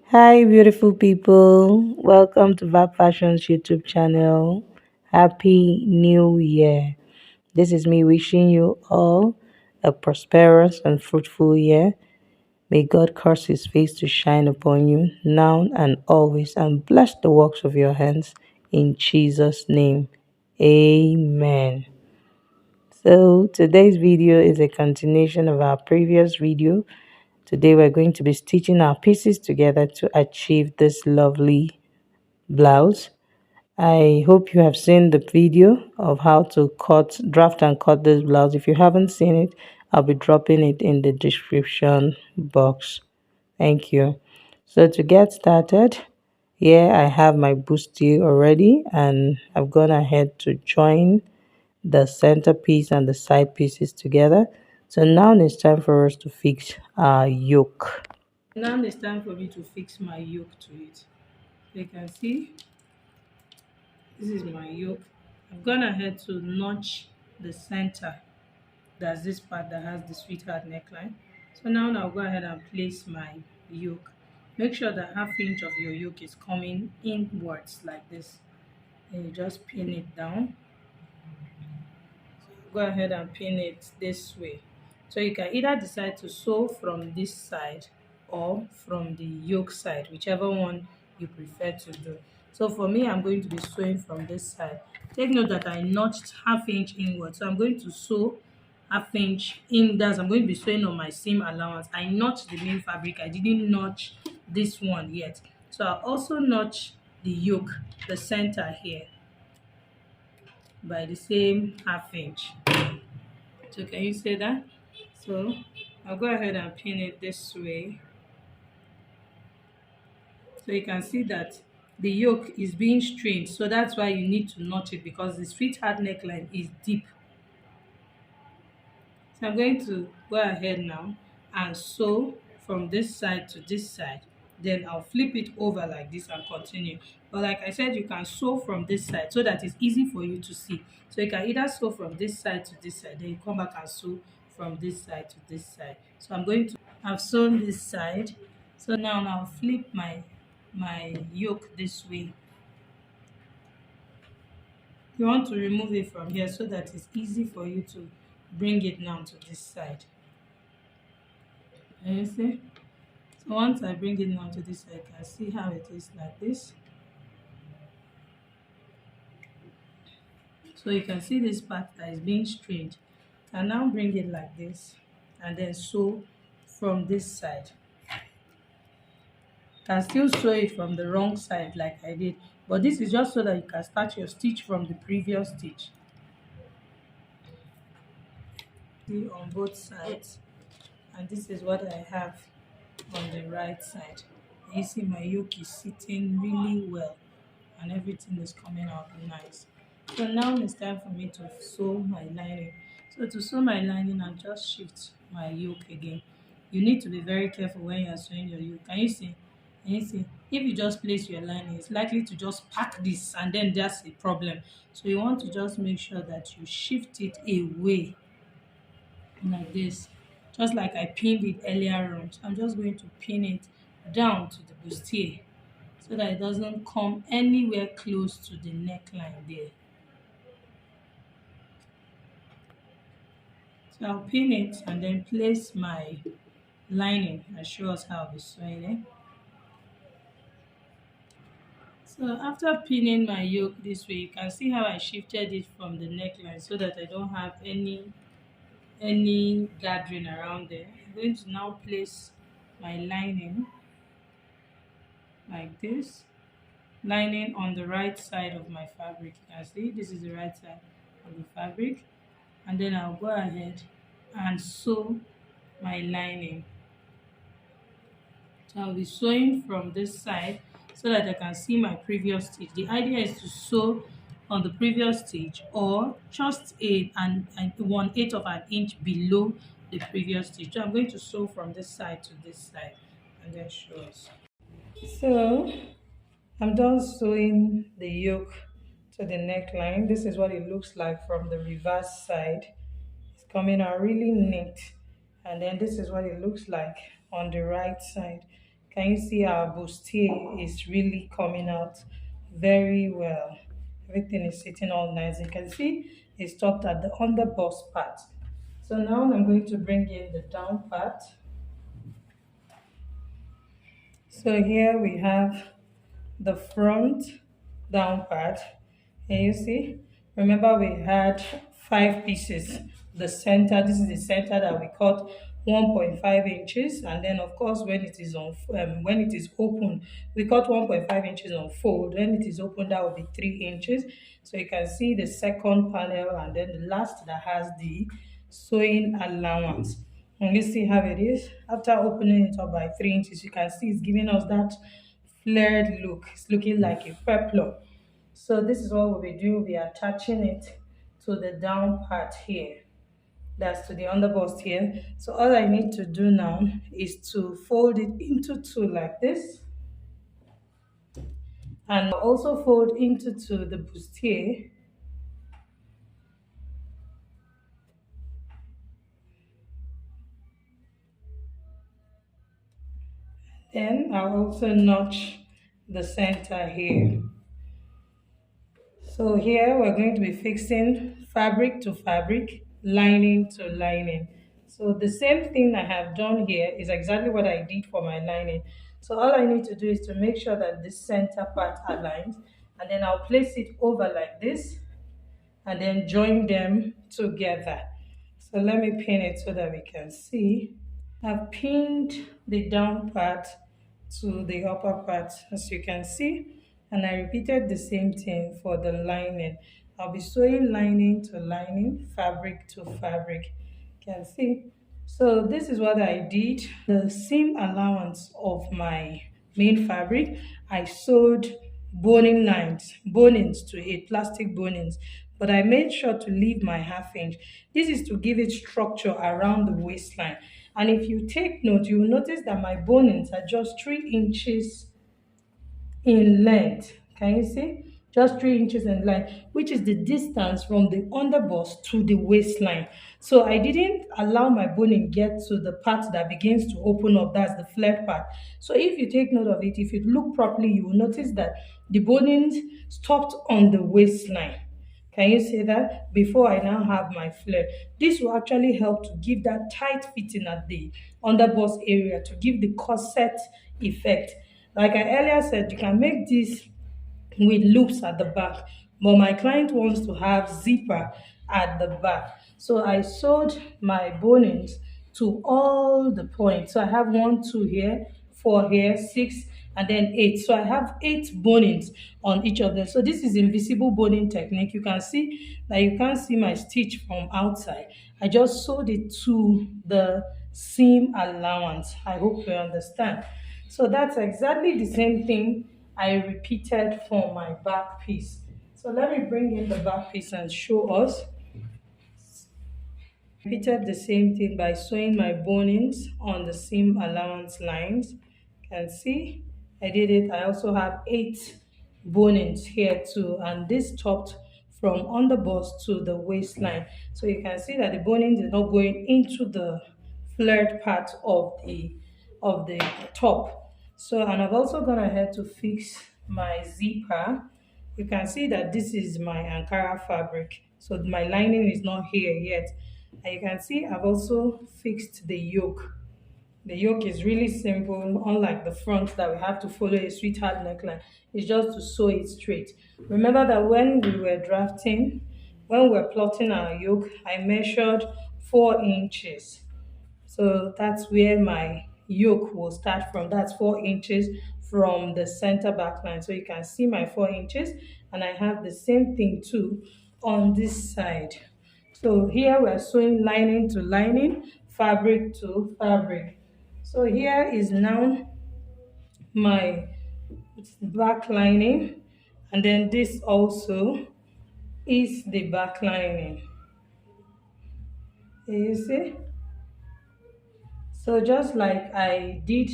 Hi, beautiful people. Welcome to Vap Fashion's YouTube channel. Happy New Year. This is me wishing you all a prosperous and fruitful year. May God cause his face to shine upon you now and always and bless the works of your hands in Jesus' name. Amen. So today's video is a continuation of our previous video. Today we're going to be stitching our pieces together to achieve this lovely blouse. I hope you have seen the video of how to draft and cut this blouse. If you haven't seen it, I'll be dropping it in the description box. Thank you. So to get started, here I have my bustier already, and I've gone ahead to join the center piece and the side pieces together. So now it's time for us to fix our yoke. Now it's time for me to fix my yoke to it. You can see this is my yoke. I've gone ahead to notch the center. That's this part that has the sweetheart neckline. So now I'll go ahead and place my yoke. Make sure that half inch of your yoke is coming inwards like this. And you just pin it down. Go ahead and pin it this way. So you can either decide to sew from this side or from the yoke side, whichever one you prefer to do. So for me, I'm going to be sewing from this side. Take note that I notched half inch inward. So I'm going to sew half inch in. That's I'm going to be sewing on my seam allowance. I notched the main fabric. I didn't notch this one yet. So I also notch the yoke, the center here, by the same half inch. So can you say that? So I'll go ahead and pin it this way. So you can see that the yoke is being strained. So that's why you need to notch it, because the sweetheart neckline is deep. So I'm going to go ahead now and sew from this side to this side. Then I'll flip it over like this and continue. But like I said, you can sew from this side so that it's easy for you to see. So you can either sew from this side to this side, then you come back and sew from this side to this side. So I'm going to have sewn this side. So now I'll flip my yoke this way. You want to remove it from here so that it's easy for you to bring it now to this side. And you see? So once I bring it now to this side, I can see how it is like this. So you can see this part that is being strained. I now bring it like this and then sew from this side. Can still sew it from the wrong side like I did, but this is just so that you can start your stitch from the previous stitch. See, on both sides, and this is what I have on the right side. You see my yoke is sitting really well and everything is coming out nice. So now it's time for me to sew my lining. So to sew my lining, I'll just shift my yoke again. You need to be very careful when you're sewing your yoke. Can you see? Can you see? If you just place your lining, it's likely to just pack this and then that's a problem. So you want to just make sure that you shift it away like this, just like I pinned it earlier on. So I'm just going to pin it down to the bustier so that it doesn't come anywhere close to the neckline there. So I'll pin it and then place my lining and show us how I'll be sewing it. So after pinning my yoke this way, you can see how I shifted it from the neckline so that I don't have any gathering around there. I'm going to now place my lining like this, lining on the right side of my fabric. You can see this is the right side of the fabric, and then I'll go ahead and sew my lining. So I'll be sewing from this side so that I can see my previous stitch. The idea is to sew on the previous stitch or just an 1/8 of an inch below the previous stitch. So I'm going to sew from this side to this side and then show us. So I'm done sewing the yoke to the neckline. This is what it looks like from the reverse side. It's coming out really neat. And then this is what it looks like on the right side. You Can you see our bustier is really coming out very well? Everything is sitting all nice. You can see it stopped at the underbust part. So now I'm going to bring in the down part. So here we have the front down part. Can you see? Remember we had 5 pieces. The center, this is the center that we cut 1.5 inches, and then of course when it is on when it is open, we cut 1.5 inches on fold. When it is open, that will be 3 inches. So you can see the second panel, and then the last that has the sewing allowance. And you see how it is. After opening it up by 3 inches, you can see it's giving us that flared look. It's looking like a peplum. So this is what we'll be doing. We'll be attaching it to the down part here. That's to the underbust here. So all I need to do now is to fold it into two like this, and also fold into two the bustier. Then I'll also notch the center here. So here we're going to be fixing fabric to fabric, lining to lining. So the same thing I have done here is exactly what I did for my lining. So all I need to do is to make sure that this center part aligns, and then I'll place it over like this and then join them together. So let me pin it so that we can see. I've pinned the down part to the upper part, as you can see, and I repeated the same thing for the lining. I'll be sewing lining to lining, fabric to fabric. You can see. So this is what I did. The seam allowance of my main fabric, I sewed bonings to it, plastic bonings, but I made sure to leave my ½ inch. This is to give it structure around the waistline. And if you take note, you will notice that my bonings are just 3 inches in length. Can you see? Just 3 inches in length, which is the distance from the underbust to the waistline. So I didn't allow my boning get to the part that begins to open up. That's the flared part. So if you take note of it, if you look properly, you will notice that the bonings stopped on the waistline. Can you see that? Before I now have my flare. This will actually help to give that tight fitting at the underbust area, to give the corset effect. Like I earlier said, you can make this with loops at the back, but my client wants to have zipper at the back. So I sewed my bonings to all the points. So I have 1, 2 here, 4 here, 6, and then 8. So I have 8 bonings on each of them. So this is invisible boning technique. You can see that you can't see my stitch from outside. I just sewed it to the seam allowance. I hope you understand. So that's exactly the same thing I repeated for my back piece. So let me bring in the back piece and show us. Repeated the same thing by sewing my bonings on the seam allowance lines. You can see I did it. I also have 8 bonings here too, and this topped from underbust to the waistline. So you can see that the bonings is not going into the flared part of the top. So, and I've also gone ahead to fix my zipper. You can see that this is my Ankara fabric, so my lining is not here yet. And you can see I've also fixed the yoke. The yoke is really simple, unlike the front that we have to follow a sweetheart neckline. It's just to sew it straight. Remember that when we were drafting, when we were plotting our yoke, I measured 4 inches. So that's where my yoke will start from. That's 4 inches from the center back line. So you can see my 4 inches, and I have the same thing too on this side. So here we're sewing lining to lining, fabric to fabric. So here is now my back lining, and then this also is the back lining. You see? So just like I did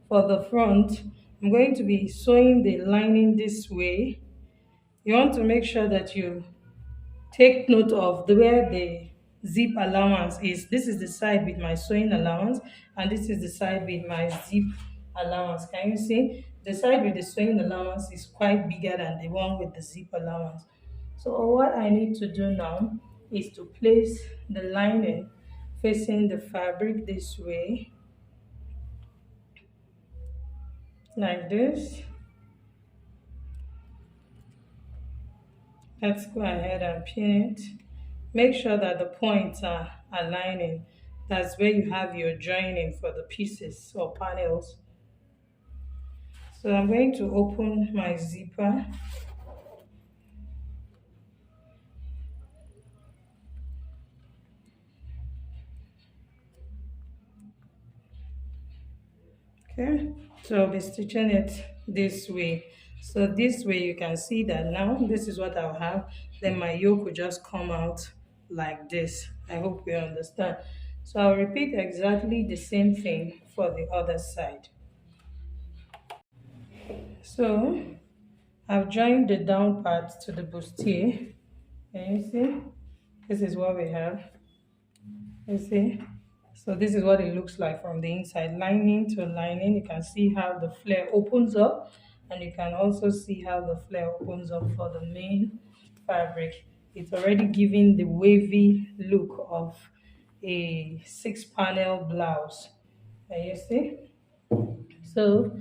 for the front, I'm going to be sewing the lining this way. You want to make sure that you take note of where the zip allowance is. This is the side with my sewing allowance, and this is the side with my zip allowance. Can you see? The side with the sewing allowance is quite bigger than the one with the zip allowance. So what I need to do now is to place the lining facing the fabric this way, like this. Let's go ahead and pin it. Make sure that the points are aligning. That's where you have your joining for the pieces or panels. So I'm going to open my zipper. Okay, so I'll be stitching it this way. So this way you can see that now this is what I'll have. Then my yoke will just come out like this. I hope you understand. So I'll repeat exactly the same thing for the other side. So I've joined the down part to the bustier. Can you see? This is what we have. You see? So this is what it looks like from the inside, lining to lining. You can see how the flare opens up, and you can also see how the flare opens up for the main fabric. It's already giving the wavy look of a 6-panel blouse. Can you see? So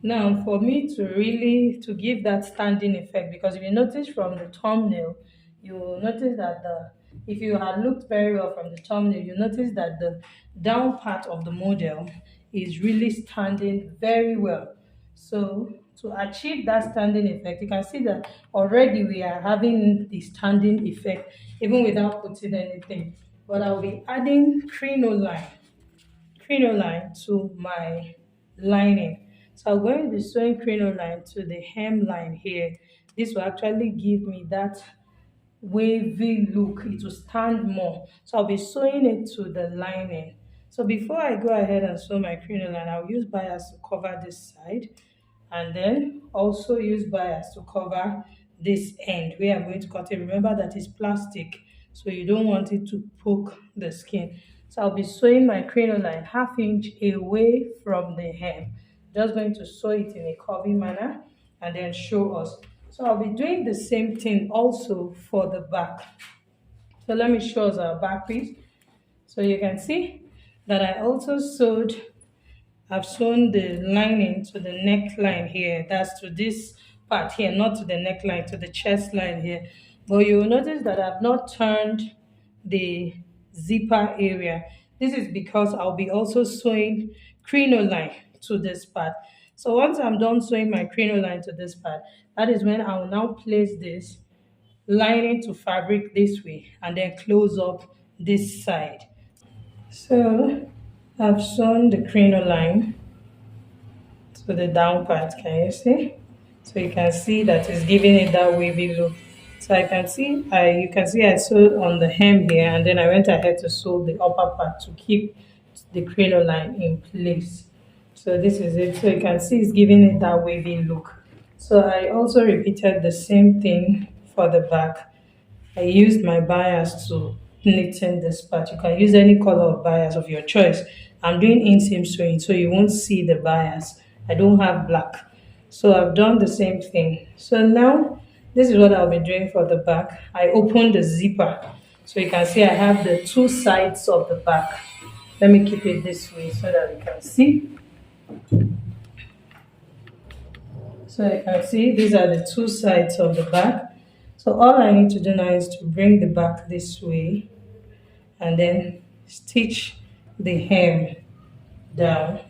now for me to really to give that standing effect, because if you notice from the thumbnail, you will notice that the if you had looked very well from the thumbnail, you notice that the down part of the model is really standing very well. So to achieve that standing effect, you can see that already we are having the standing effect even without putting anything. But I'll be adding crinoline to my lining. So I'm going to be sewing crinoline to the hemline here. This will actually give me that wavy look. It will stand more. So I'll be sewing it to the lining. So before I go ahead and sew my crinoline, I'll use bias to cover this side, and then also use bias to cover this end where I'm going to cut it. Remember that it's plastic, so you don't want it to poke the skin. So I'll be sewing my crinoline 1/2 inch away from the hem. Just going to sew it in a curvy manner and then show us. So I'll be doing the same thing also for the back. So let me show us our back piece. So you can see that I also sewed I've sewn the lining to the neckline here. That's to this part here, not to the neckline, to the chest line here. But you will notice that I've not turned the zipper area. This is because I'll be also sewing crinoline to this part. So once I'm done sewing my crinoline to this part, that is when I will now place this lining to fabric this way and then close up this side. So I've sewn the crinoline to the down part. Can you see? So you can see that it's giving it that wavy look. So I can see you can see I sewed on the hem here, and then I went ahead to sew the upper part to keep the crinoline in place. So this is it. So you can see it's giving it that wavy look. So I also repeated the same thing for the back. I used my bias to knit in this part. You can use any color of bias of your choice. I'm doing inseam sewing, so you won't see the bias. I don't have black. So I've done the same thing. So now, this is what I'll be doing for the back. I opened the zipper. So you can see I have the 2 sides of the back. Let me keep it this way so that you can see. So you can see these are the 2 sides of the back. So all I need to do now is to bring the back this way and then stitch the hem down.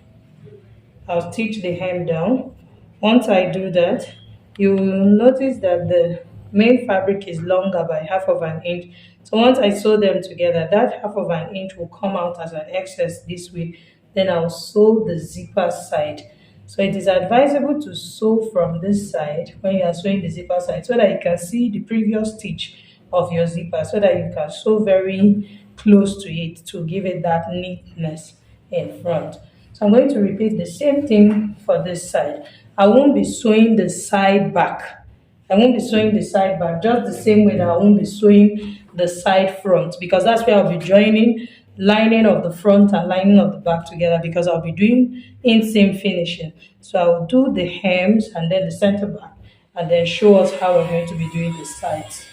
I'll stitch the hem down. Once I do that, you will notice that the main fabric is longer by 1/2 inch. So once I sew them together, that 1/2 inch will come out as an excess this way. Then I'll sew the zipper side. So it is advisable to sew from this side when you are sewing the zipper side so that you can see the previous stitch of your zipper, so that you can sew very close to it to give it that neatness in front. So I'm going to repeat the same thing for this side. I won't be sewing the side back. I won't be sewing the side back just the same way that I won't be sewing the side front, because that's where I'll be joining lining of the front and lining of the back together because I'll be doing inseam finishing. So I'll do the hems and then the center back and then show us how we're going to be doing the sides.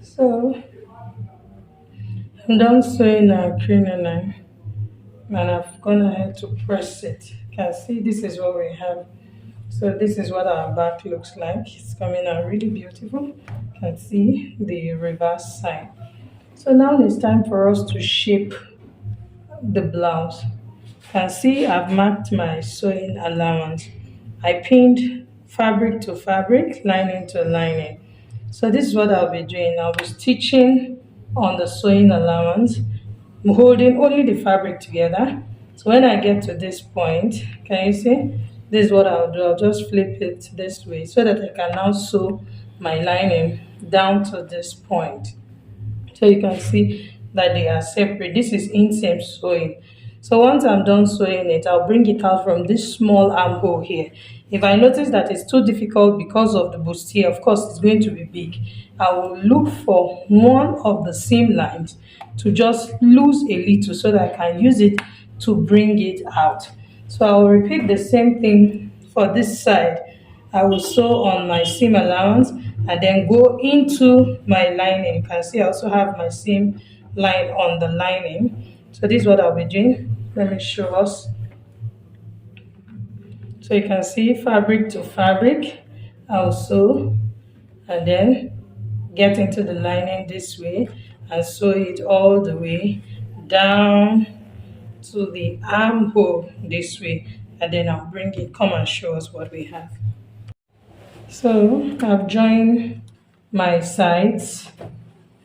So I'm done sewing our crinoline and I've gone ahead to press it. You can see this is what we have. So this is what our back looks like. It's coming out really beautiful. You can see the reverse side. So now it's time for us to shape the blouse. You can see I've marked my sewing allowance. I pinned fabric to fabric, lining to lining. So this is what I'll be doing. I'll be stitching on the sewing allowance, holding only the fabric together. So when I get to this point, can you see? This is what I'll do. I'll just flip it this way so that I can now sew my lining down to this point. So you can see that they are separate. This is inseam sewing. So once I'm done sewing it, I'll bring it out from this small armhole here. If I notice that it's too difficult because of the bustier, of course it's going to be big, I will look for one of the seam lines to just lose a little so that I can use it to bring it out. So I'll repeat the same thing for this side. I will sew on my seam allowance and then go into my lining. You can see I also have my seam line on the lining. So this is what I'll be doing. Let me show us. So you can see fabric to fabric. I'll sew and then get into the lining this way and sew it all the way down to the armhole this way, and then I'll bring it, come and show us what we have. So I've joined my sides,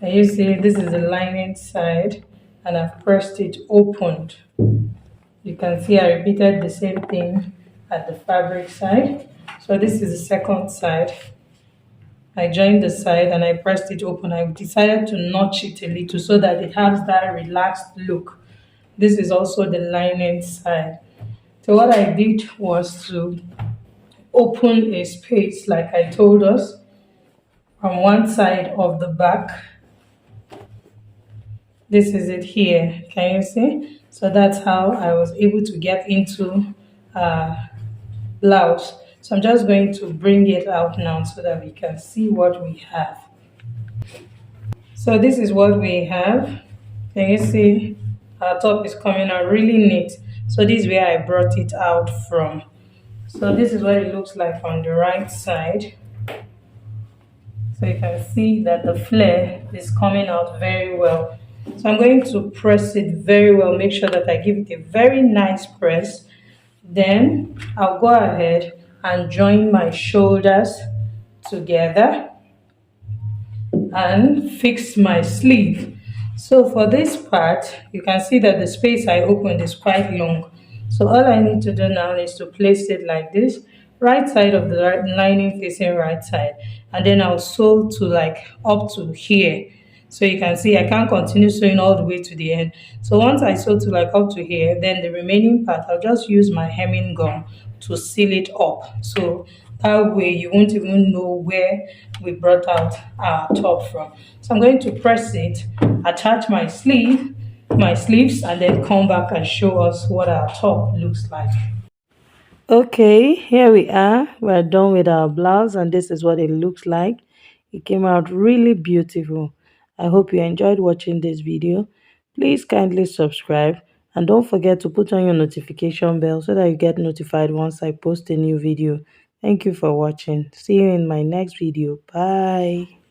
and you see this is the lining side and I've pressed it opened. You can see I repeated the same thing at the fabric side. So this is the second side. I joined the side and I pressed it open. I decided to notch it a little so that it has that relaxed look. This is also the lining side. So what I did was to open a space like I told us from one side of the back. This is it here. Can you see? So that's how I was able to get into blouse. So I'm just going to bring it out now so that we can see what we have. So this is what we have. Can you see? Our top is coming out really neat. So this is where I brought it out from. So this is what it looks like on the right side. So you can see that the flare is coming out very well. So I'm going to press it very well, make sure that I give it a very nice press. Then I'll go ahead and join my shoulders together and fix my sleeve. So for this part, you can see that the space I opened is quite long. So all I need to do now is to place it like this, right side of the lining facing right side, and then I'll sew to like up to here. So you can see I can't continue sewing all the way to the end. So once I sew to like up to here, then the remaining part, I'll just use my hemming gum to seal it up. So that way you won't even know where we brought out our top from. So I'm going to press it, attach my sleeves, and then come back and show us what our top looks like. Okay, here we are. We're done with our blouse and this is what it looks like. It came out really beautiful. I hope you enjoyed watching this video. Please kindly subscribe and don't forget to put on your notification bell so that you get notified once I post a new video. Thank you for watching. See you in my next video. Bye.